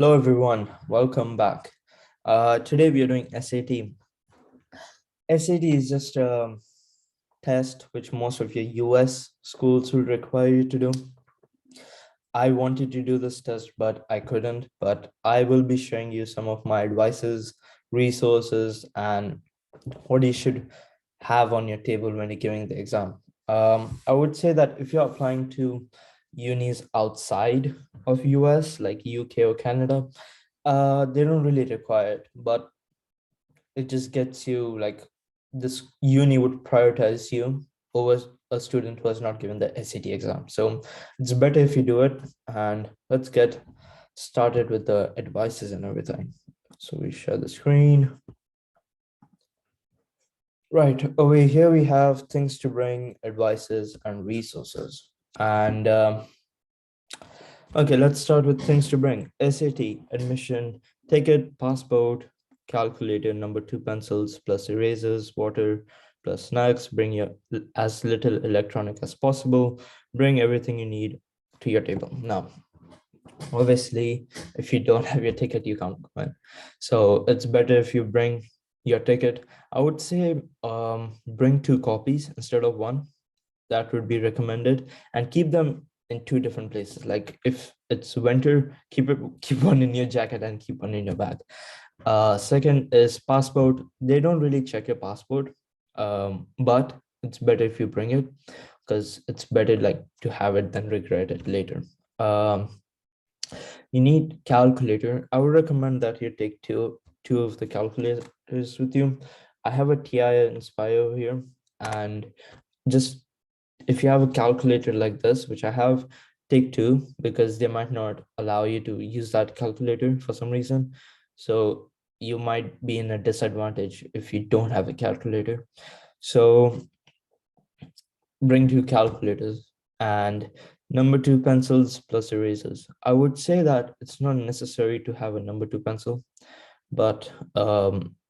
Hello everyone, welcome back. Today we are doing SAT. SAT is just a test which most of your US schools will require you to do. I wanted to do this test, but I couldn't. But I will be showing you some of my advices, resources, and what you should have on your table when you're giving the exam. I would say that if you're applying to unis outside of US, like UK or Canada, they don't really require it, but it just gets you like this uni would prioritize you over a student who has not given the SAT exam. So it's better if you do it. And let's get started with the advices and everything. So we share the screen. Right, over here we have things to bring, advices and resources. And okay, let's start with things to bring. SAT, admission, ticket, passport, calculator, number two pencils, plus erasers, water, plus snacks. Bring your as little electronic as possible. Bring everything you need to your table. Now, obviously, if you don't have your ticket, you can't come in. So it's better if you bring your ticket. I would say bring two copies instead of one. That would be recommended, and keep them in two different places. Like if it's winter, keep one in your jacket and keep one in your bag. Second is passport. They don't really check your passport, but it's better if you bring it, because it's better like to have it than regret it later. You need calculator. I would recommend that you take two of the calculators with you. I have a TI Inspire here, and just if you have a calculator like this, which I have, take two, because they might not allow you to use that calculator for some reason. So you might be in a disadvantage if you don't have a calculator. So bring two calculators and number two pencils plus erasers. I would say that it's not necessary to have a number two pencil, but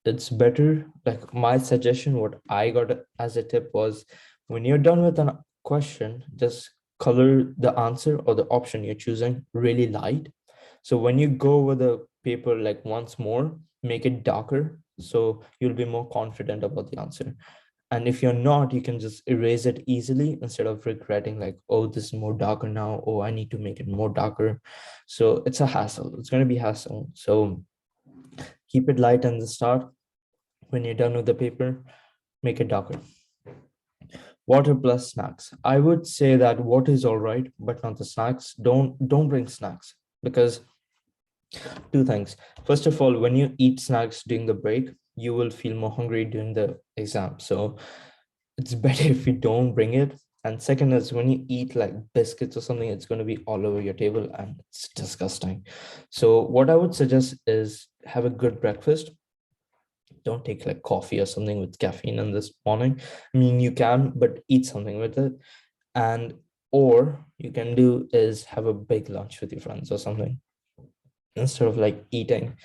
it's better. Like my suggestion, what I got as a tip was, when you're done with a question, just color the answer or the option you're choosing really light. So when you go over the paper like once more, make it darker, so you'll be more confident about the answer. And if you're not, you can just erase it easily instead of regretting like, oh, this is more darker now, oh, I need to make it more darker. So it's a hassle, it's going to be hassle. So keep it light in the start. When you're done with the paper, make it darker. Water plus snacks. I would say that water is all right, but not the snacks. Don't bring snacks, because two things. First of all, when you eat snacks during the break, you will feel more hungry during the exam. So it's better if you don't bring it. And second is, when you eat like biscuits or something, it's going to be all over your table and it's disgusting. So what I would suggest is have a good breakfast. Don't take like coffee or something with caffeine in this morning. I mean, you can, but eat something with it. And or you can do is have a big lunch with your friends or something, instead of like eating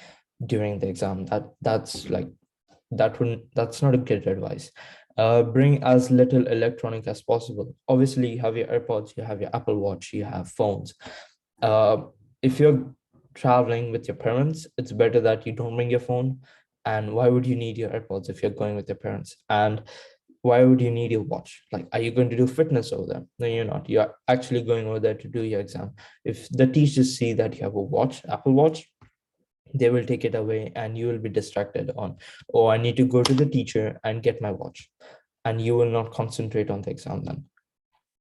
during the exam. That's not a good advice. Bring as little electronic as possible. Obviously, you have your AirPods, you have your Apple Watch, you have phones. uh, if you're traveling with your parents, it's better that you don't bring your phone. And why would you need your AirPods if you're going with your parents? And why would you need your watch? Like, are you going to do fitness over there? No, you're not. You're actually going over there to do your exam. If the teachers see that you have a watch, Apple Watch, they will take it away and you will be distracted on, oh, I need to go to the teacher and get my watch. And you will not concentrate on the exam then.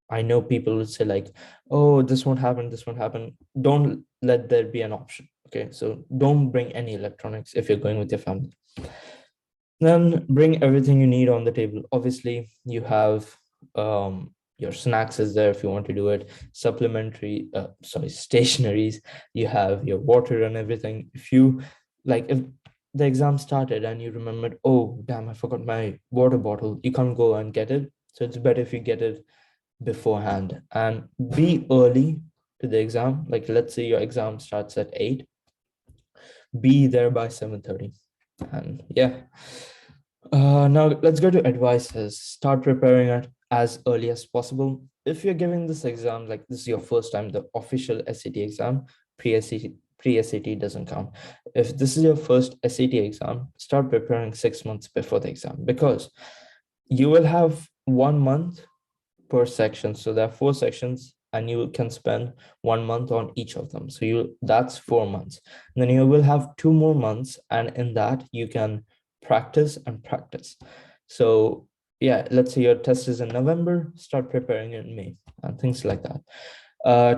I know people will say like, oh, this won't happen, this won't happen. Don't let there be an option. Okay, so don't bring any electronics if you're going with your family. Then bring everything you need on the table. Obviously, you have your snacks is there if you want to do it. Supplementary, stationaries. You have your water and everything. If you like, if the exam started and you remembered, oh damn, I forgot my water bottle, you can't go and get it. So it's better if you get it beforehand and be early to the exam. Like let's say your exam starts at 8, be there by 7:30. And yeah, now let's go to advices. Start preparing it as early as possible. If you're giving this exam, like this is your first time, the official SAT exam, pre-SAT doesn't count. If this is your first SAT exam, start preparing 6 months before the exam, because you will have 1 month per section. So there are 4 sections and you can spend 1 month on each of them. So that's 4 months. And then you will have 2 more months, and in that you can practice and practice. So yeah, let's say your test is in November, start preparing in May and things like that.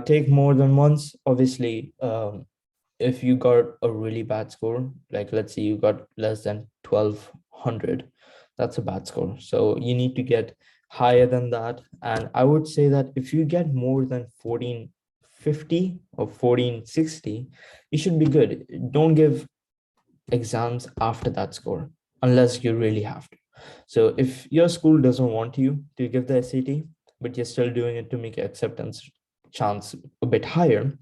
Take more than once, obviously. If you got a really bad score, like let's say you got less than 1200, that's a bad score. So you need to get higher than that. And I would say that if you get more than 1450 or 1460, you should be good. Don't give exams after that score unless you really have to. So if your school doesn't want you to give the SAT, but you're still doing it to make your acceptance chance a bit higher,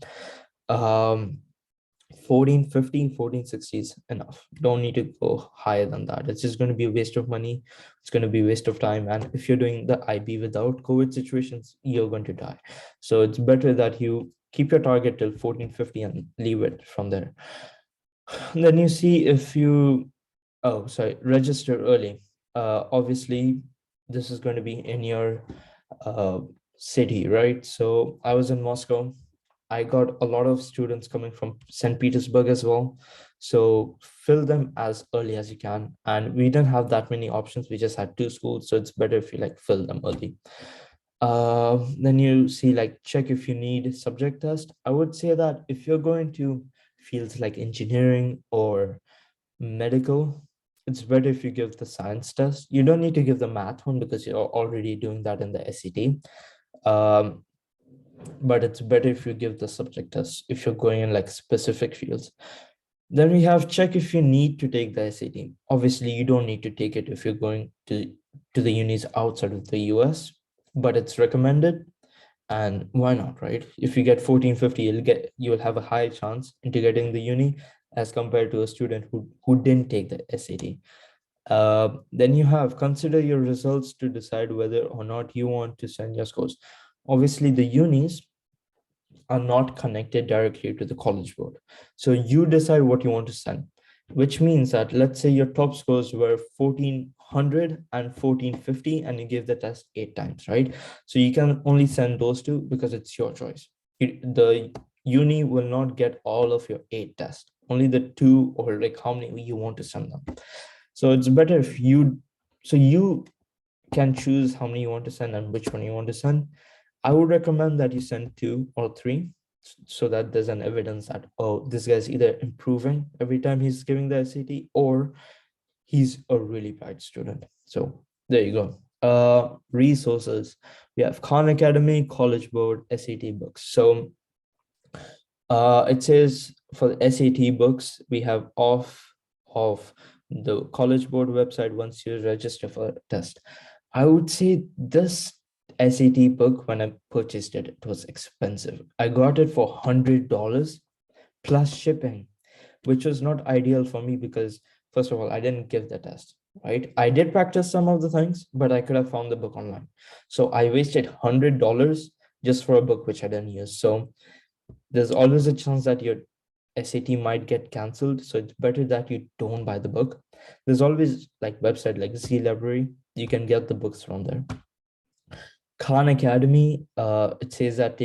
1450, 1460 is enough. Don't need to go higher than that. It's just going to be a waste of money. It's going to be a waste of time. And if you're doing the IB without COVID situations, you're going to die. So it's better that you keep your target till 1450 and leave it from there. And then you see if you, register early. Obviously, this is going to be in your city, right? So I was in Moscow. I got a lot of students coming from St. Petersburg as well. So fill them as early as you can. And we didn't have that many options. We just had 2 schools. So it's better if you like fill them early. Then you see like check if you need subject test. I would say that if you're going to fields like engineering or medical, it's better if you give the science test. You don't need to give the math one because you're already doing that in the SAT. But it's better if you give the subject test if you're going in like specific fields. Then we have check if you need to take the SAT. Obviously, you don't need to take it if you're going to the unis outside of the US, but it's recommended. And why not, right? If you get 1450, you'll have a high chance into getting the uni as compared to a student who didn't take the SAT. Then you have consider your results to decide whether or not you want to send your scores. Obviously, the unis are not connected directly to the college board. So you decide what you want to send, which means that let's say your top scores were 1400 and 1450 and you give the test 8 times, right? So you can only send those two because it's your choice. The uni will not get all of your 8 tests, only the 2 or like how many you want to send them. So it's better if you can choose how many you want to send and which one you want to send. I would recommend that you send 2 or 3 so that there's an evidence that, oh, this guy's either improving every time he's giving the SAT or he's a really bright student. So there you go. Resources. We have Khan Academy, College Board, SAT books. So it says for the SAT books, we have off of the College Board website once you register for a test. I would say this SAT book, when I purchased it, it was expensive. I got it for $100 plus shipping, which was not ideal for me because, first of all, I didn't give the test, right? I did practice some of the things, but I could have found the book online. So I wasted $100 just for a book which I didn't use. So there's always a chance that your SAT might get canceled. So it's better that you don't buy the book. There's always like website like Z Library. You can get the books from there. Khan Academy, it says that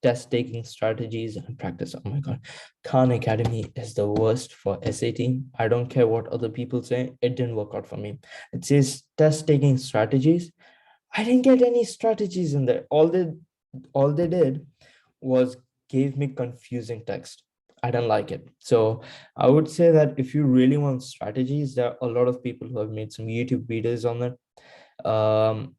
test taking strategies and practice. Oh my God. Khan Academy is the worst for SAT. I don't care what other people say. It didn't work out for me. It says test taking strategies. I didn't get any strategies in there. All they did was gave me confusing text. I don't like it. So I would say that if you really want strategies, there are a lot of people who have made some YouTube videos on it.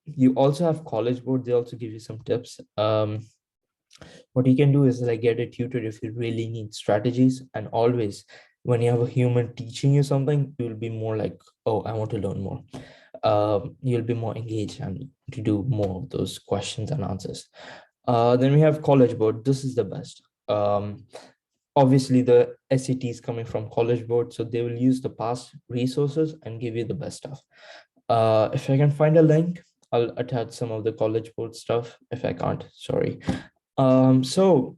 You also have College Board. They also give you some tips. What you can do is like get a tutor if you really need strategies. And always when you have a human teaching you something, you'll be more like, oh, I want to learn more. You'll be more engaged and to do more of those questions and answers. Then we have College Board. This is the best. Obviously the SAT is coming from College Board, so they will use the past resources and give you the best stuff. If I can find a link, I'll attach some of the College Board stuff. If I can't, sorry. So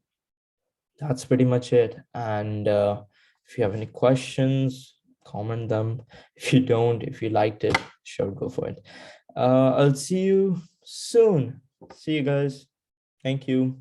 that's pretty much it. And if you have any questions, comment them. If you don't, if you liked it, sure, go for it. I'll see you soon. See you guys. Thank you.